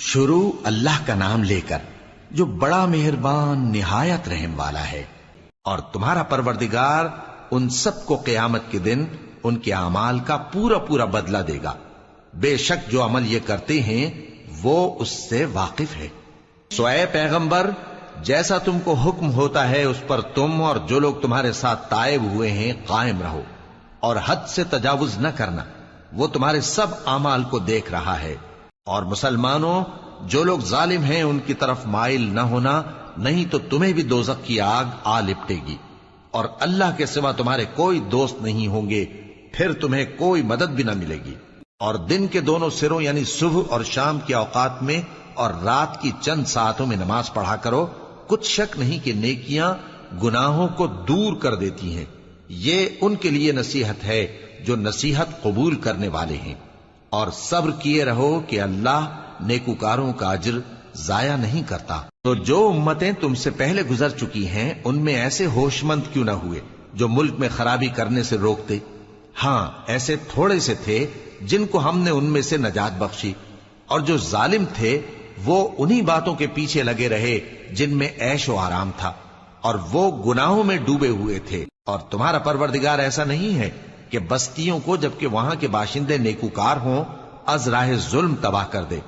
شروع اللہ کا نام لے کر جو بڑا مہربان نہایت رحم والا ہے۔ اور تمہارا پروردگار ان سب کو قیامت کے دن ان کے اعمال کا پورا پورا بدلہ دے گا۔ بے شک جو عمل یہ کرتے ہیں وہ اس سے واقف ہے۔ سو اے پیغمبر، جیسا تم کو حکم ہوتا ہے اس پر تم اور جو لوگ تمہارے ساتھ تائب ہوئے ہیں قائم رہو، اور حد سے تجاوز نہ کرنا، وہ تمہارے سب اعمال کو دیکھ رہا ہے۔ اور مسلمانوں، جو لوگ ظالم ہیں ان کی طرف مائل نہ ہونا، نہیں تو تمہیں بھی دوزخ کی آگ آ لپٹے گی، اور اللہ کے سوا تمہارے کوئی دوست نہیں ہوں گے، پھر تمہیں کوئی مدد بھی نہ ملے گی۔ اور دن کے دونوں سروں یعنی صبح اور شام کے اوقات میں اور رات کی چند ساعتوں میں نماز پڑھا کرو، کچھ شک نہیں کہ نیکیاں گناہوں کو دور کر دیتی ہیں۔ یہ ان کے لیے نصیحت ہے جو نصیحت قبول کرنے والے ہیں۔ اور صبر کیے رہو کہ اللہ نیکوکاروں کا اجر ضائع نہیں کرتا۔ تو جو امتیں تم سے پہلے گزر چکی ہیں ان میں ایسے ہوش مند کیوں نہ ہوئے جو ملک میں خرابی کرنے سے روکتے؟ ہاں، ایسے تھوڑے سے تھے جن کو ہم نے ان میں سے نجات بخشی، اور جو ظالم تھے وہ انہی باتوں کے پیچھے لگے رہے جن میں عیش و آرام تھا، اور وہ گناہوں میں ڈوبے ہوئے تھے۔ اور تمہارا پروردگار ایسا نہیں ہے کہ بستیوں کو جبکہ وہاں کے باشندے نیکوکار ہوں از راہ ظلم تباہ کر دے۔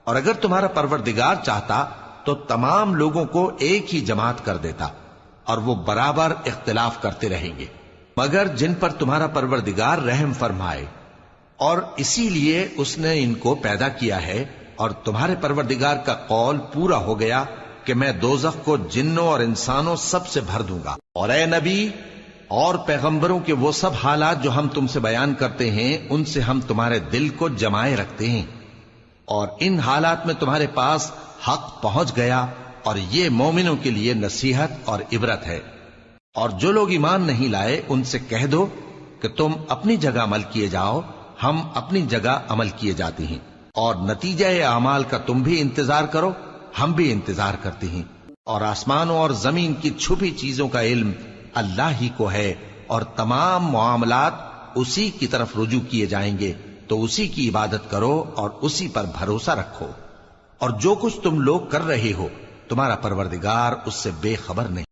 اور اگر تمہارا پروردگار چاہتا تو تمام لوگوں کو ایک ہی جماعت کر دیتا، اور وہ برابر اختلاف کرتے رہیں گے، مگر جن پر تمہارا پروردگار رحم فرمائے، اور اسی لیے اس نے ان کو پیدا کیا ہے۔ اور تمہارے پروردگار کا قول پورا ہو گیا کہ میں دوزخ کو جنوں اور انسانوں سب سے بھر دوں گا۔ اور اے نبی اور پیغمبروں کے وہ سب حالات جو ہم تم سے بیان کرتے ہیں ان سے ہم تمہارے دل کو جمائے رکھتے ہیں، اور ان حالات میں تمہارے پاس حق پہنچ گیا، اور یہ مومنوں کے لیے نصیحت اور عبرت ہے۔ اور جو لوگ ایمان نہیں لائے ان سے کہہ دو کہ تم اپنی جگہ عمل کیے جاؤ، ہم اپنی جگہ عمل کیے جاتے ہیں، اور نتیجہ اعمال کا تم بھی انتظار کرو، ہم بھی انتظار کرتے ہیں۔ اور آسمانوں اور زمین کی چھپی چیزوں کا علم اللہ ہی کو ہے، اور تمام معاملات اسی کی طرف رجوع کیے جائیں گے، تو اسی کی عبادت کرو اور اسی پر بھروسہ رکھو۔ اور جو کچھ تم لوگ کر رہے ہو تمہارا پروردگار اس سے بے خبر نہیں۔